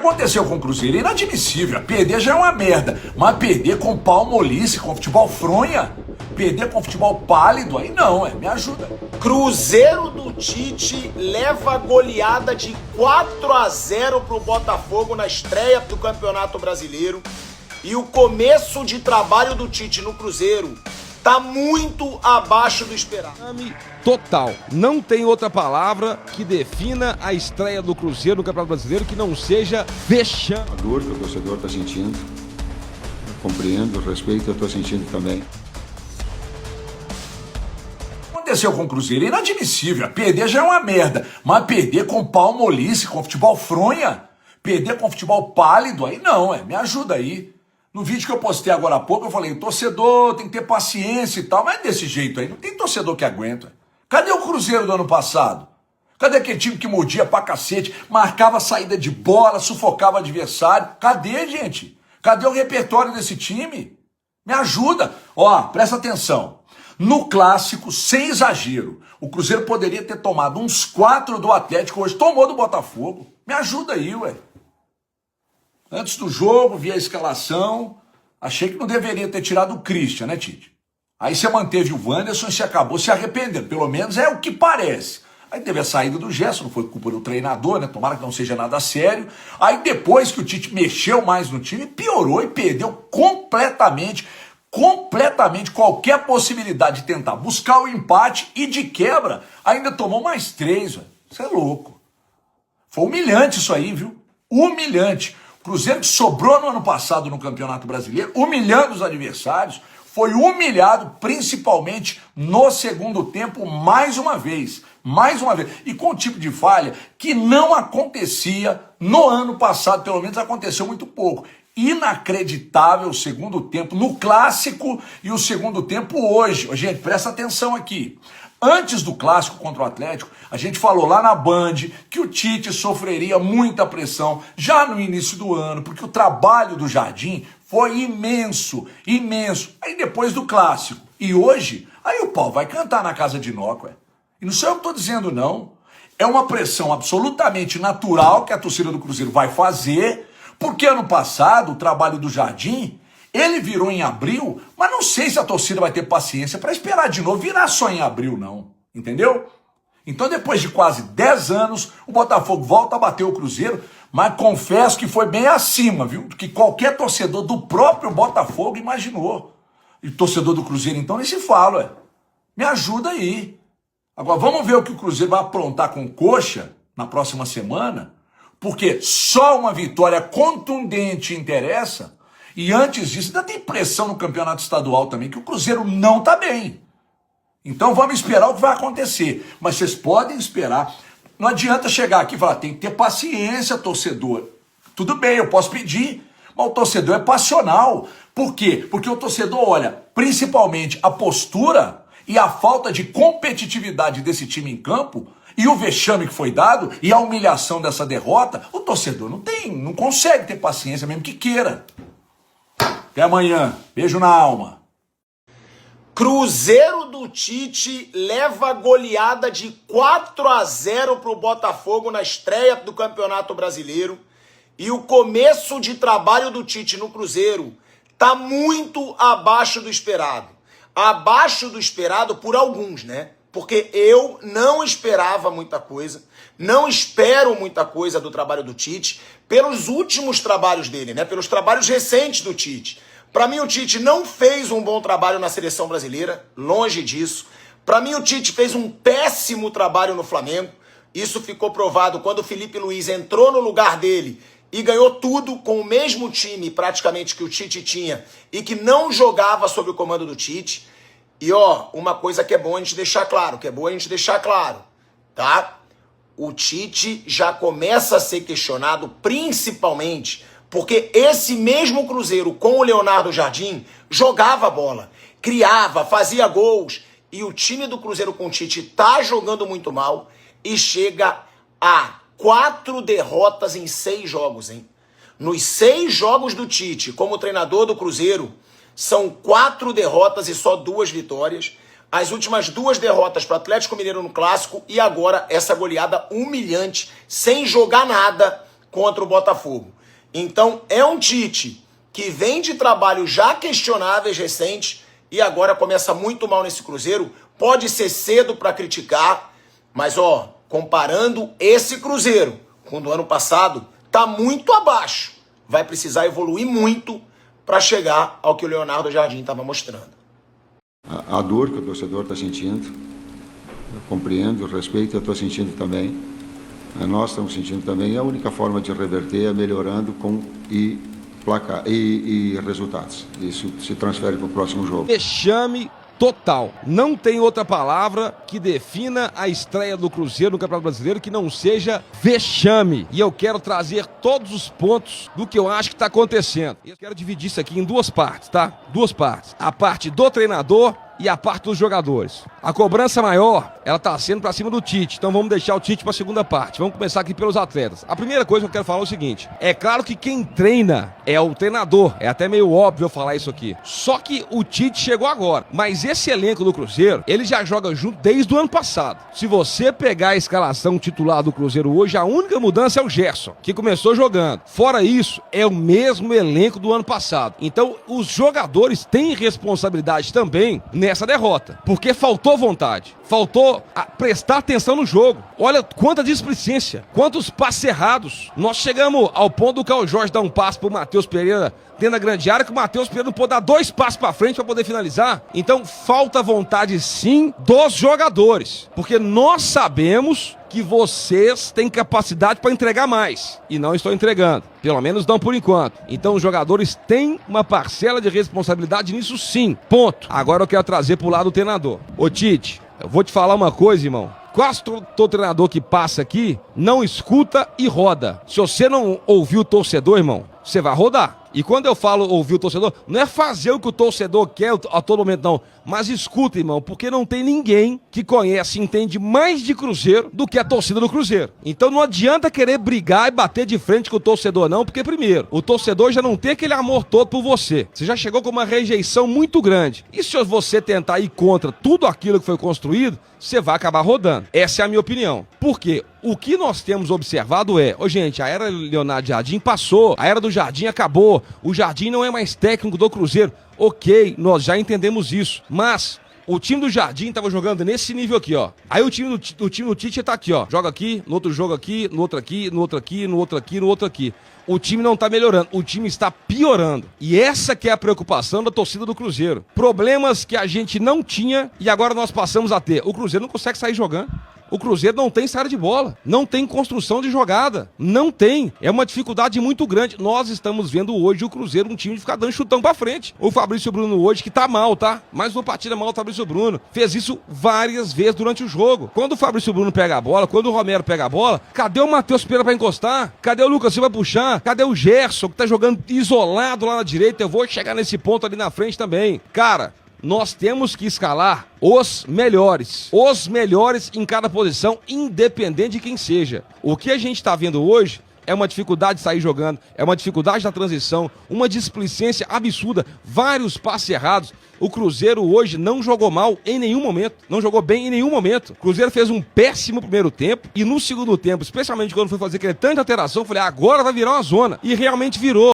Aconteceu com o Cruzeiro é inadmissível. Perder já é uma merda, mas perder com pau molice, com futebol fronha, perder com futebol pálido, aí não, me ajuda. Cruzeiro do Tite leva goleada de 4-0 pro Botafogo na estreia do Campeonato Brasileiro. E o começo de trabalho do Tite no Cruzeiro tá muito abaixo do esperado. Total. Não tem outra palavra que defina a estreia do Cruzeiro no Campeonato Brasileiro que não seja vexame. A dor que o torcedor está sentindo, eu compreendo, eu respeito, eu estou sentindo também. Aconteceu com o Cruzeiro é inadmissível. Perder já é uma merda, mas perder com pau molice, com futebol fronha, perder com futebol pálido, aí não, me ajuda aí. No vídeo que eu postei agora há pouco, eu falei, torcedor tem que ter paciência e tal, mas é desse jeito aí, não tem torcedor que aguenta. Cadê o Cruzeiro do ano passado? Cadê aquele time que mordia pra cacete, marcava saída de bola, sufocava o adversário? Cadê, gente? Cadê o repertório desse time? Me ajuda. Ó, presta atenção. No clássico, sem exagero, o Cruzeiro poderia ter tomado uns 4 do Atlético, hoje tomou do Botafogo. Me ajuda aí, ué. Antes do jogo, vi a escalação, achei que não deveria ter tirado o Christian, né, Tite? Aí você manteve o Wanderson e você acabou se arrependendo, pelo menos é o que parece. Aí teve a saída do Gerson, não foi culpa do treinador, né? Tomara que não seja nada sério. Aí depois que o Tite mexeu mais no time, piorou e perdeu completamente qualquer possibilidade de tentar buscar o empate e de quebra ainda tomou mais 3, velho. Isso é louco. Foi humilhante isso aí, viu? Humilhante. O Cruzeiro que sobrou no ano passado no Campeonato Brasileiro, humilhando os adversários, foi humilhado principalmente no segundo tempo mais uma vez. E com um tipo de falha que não acontecia no ano passado, pelo menos aconteceu muito pouco. Inacreditável o segundo tempo no clássico e o segundo tempo hoje. Gente, presta atenção aqui. Antes do clássico contra o Atlético, a gente falou lá na Band que o Tite sofreria muita pressão já no início do ano, porque o trabalho do Jardim foi imenso. Aí depois do clássico. E hoje, aí o pau vai cantar na casa de Nóqua. E não sou eu que estou dizendo, não. É uma pressão absolutamente natural que a torcida do Cruzeiro vai fazer, porque ano passado o trabalho do Jardim, ele virou em abril, mas não sei se a torcida vai ter paciência para esperar de novo, virar só em abril não, entendeu? Então depois de quase 10 anos, o Botafogo volta a bater o Cruzeiro, mas confesso que foi bem acima, viu? Do que qualquer torcedor do próprio Botafogo imaginou. E torcedor do Cruzeiro então nem se fala, me ajuda aí. Agora vamos ver o que o Cruzeiro vai aprontar com o Coxa na próxima semana, porque só uma vitória contundente interessa. E antes disso, ainda tem pressão no campeonato estadual também, que o Cruzeiro não está bem. Então vamos esperar o que vai acontecer. Mas vocês podem esperar. Não adianta chegar aqui e falar, tem que ter paciência, torcedor. Tudo bem, eu posso pedir, mas o torcedor é passional. Por quê? Porque o torcedor olha principalmente a postura e a falta de competitividade desse time em campo, e o vexame que foi dado, e a humilhação dessa derrota, o torcedor não consegue ter paciência mesmo que queira. Até amanhã. Beijo na alma. Cruzeiro do Tite leva goleada de 4-0 pro Botafogo na estreia do Campeonato Brasileiro. E o começo de trabalho do Tite no Cruzeiro tá muito abaixo do esperado. Abaixo do esperado por alguns, né? Porque eu não esperava muita coisa, não espero muita coisa do trabalho do Tite, pelos últimos trabalhos dele, né? Pelos trabalhos recentes do Tite. Para mim o Tite não fez um bom trabalho na seleção brasileira, longe disso. Para mim o Tite fez um péssimo trabalho no Flamengo. Isso ficou provado quando o Felipe Luiz entrou no lugar dele e ganhou tudo com o mesmo time praticamente que o Tite tinha e que não jogava sob o comando do Tite. E ó, uma coisa que é bom a gente deixar claro, tá? O Tite já começa a ser questionado principalmente porque esse mesmo Cruzeiro com o Leonardo Jardim jogava bola, criava, fazia gols, e o time do Cruzeiro com o Tite tá jogando muito mal e chega a 4 derrotas em 6 jogos, hein? Nos 6 jogos do Tite como treinador do Cruzeiro, são 4 derrotas e só 2 vitórias. As últimas 2 derrotas para o Atlético Mineiro no Clássico e agora essa goleada humilhante, sem jogar nada, contra o Botafogo. Então é um Tite que vem de trabalhos já questionáveis recentes e agora começa muito mal nesse Cruzeiro. Pode ser cedo para criticar, mas comparando esse Cruzeiro com o do ano passado, tá muito abaixo. Vai precisar evoluir muito para chegar ao que o Leonardo Jardim estava mostrando. A dor que o torcedor está sentindo, eu compreendo, respeito, eu estou sentindo também. Nós estamos sentindo também. A única forma de reverter é melhorando placar e resultados. Isso se transfere para o próximo jogo. Vexame total. Não tem outra palavra que defina a estreia do Cruzeiro no Campeonato Brasileiro que não seja vexame. E eu quero trazer todos os pontos do que eu acho que está acontecendo. Eu quero dividir isso aqui em duas partes, tá? Duas partes. A parte do treinador e a parte dos jogadores. A cobrança maior, ela tá sendo pra cima do Tite, então vamos deixar o Tite pra segunda parte. Vamos começar aqui pelos atletas. A primeira coisa que eu quero falar é o seguinte, é claro que quem treina é o treinador, é até meio óbvio eu falar isso aqui. Só que o Tite chegou agora, mas esse elenco do Cruzeiro, ele já joga junto desde o ano passado. Se você pegar a escalação titular do Cruzeiro hoje, a única mudança é o Gerson, que começou jogando. Fora isso, é o mesmo elenco do ano passado. Então, os jogadores têm responsabilidade também nessa derrota, porque faltou vontade, faltou prestar atenção no jogo. Olha quanta displicência, quantos passes errados. Nós chegamos ao ponto do Caio Jorge dar um passe pro Matheus Pereira dentro da grande área, que o Matheus Pereira não pôde dar 2 passos para frente para poder finalizar. Então falta vontade sim dos jogadores, porque nós sabemos que vocês têm capacidade para entregar mais e não estão entregando, pelo menos não por enquanto. Então os jogadores têm uma parcela de responsabilidade nisso sim, ponto. Agora eu quero trazer pro lado do treinador. Ô Tite, eu vou te falar uma coisa, irmão. Quase todo treinador que passa aqui não escuta e roda. Se você não ouvir o torcedor, irmão, você vai rodar. E quando eu falo ouvir o torcedor, não é fazer o que o torcedor quer a todo momento, não. Mas escuta, irmão, porque não tem ninguém que conhece e entende mais de Cruzeiro do que a torcida do Cruzeiro. Então não adianta querer brigar e bater de frente com o torcedor, não, porque primeiro, o torcedor já não tem aquele amor todo por você. Você já chegou com uma rejeição muito grande. E se você tentar ir contra tudo aquilo que foi construído, você vai acabar rodando. Essa é a minha opinião. Por quê? O que nós temos observado gente, a era Leonardo Jardim passou, a era do Jardim acabou, o Jardim não é mais técnico do Cruzeiro. Ok, nós já entendemos isso, mas o time do Jardim estava jogando nesse nível aqui, ó. Aí o time do Tite tá aqui, ó. Joga aqui, no outro jogo aqui, no outro aqui, no outro aqui, no outro aqui, no outro aqui. O time não tá melhorando, o time está piorando. E essa que é a preocupação da torcida do Cruzeiro. Problemas que a gente não tinha e agora nós passamos a ter. O Cruzeiro não consegue sair jogando. O Cruzeiro não tem saída de bola, não tem construção de jogada, não tem. É uma dificuldade muito grande. Nós estamos vendo hoje o Cruzeiro um time de ficar dando chutão pra frente. O Fabrício Bruno hoje, que tá mal, tá? Mais uma partida mal do Fabrício Bruno. Fez isso várias vezes durante o jogo. Quando o Fabrício Bruno pega a bola, quando o Romero pega a bola, cadê o Matheus Pereira pra encostar? Cadê o Lucas Silva pra puxar? Cadê o Gerson, que tá jogando isolado lá na direita? Eu vou chegar nesse ponto ali na frente também. Cara, nós temos que escalar os melhores em cada posição, independente de quem seja. O que a gente está vendo hoje é uma dificuldade de sair jogando, é uma dificuldade na transição, uma displicência absurda, vários passes errados. O Cruzeiro hoje não jogou mal em nenhum momento, não jogou bem em nenhum momento. O Cruzeiro fez um péssimo primeiro tempo e no segundo tempo, especialmente quando foi fazer aquele tanta alteração, eu falei, agora vai virar uma zona. E realmente virou.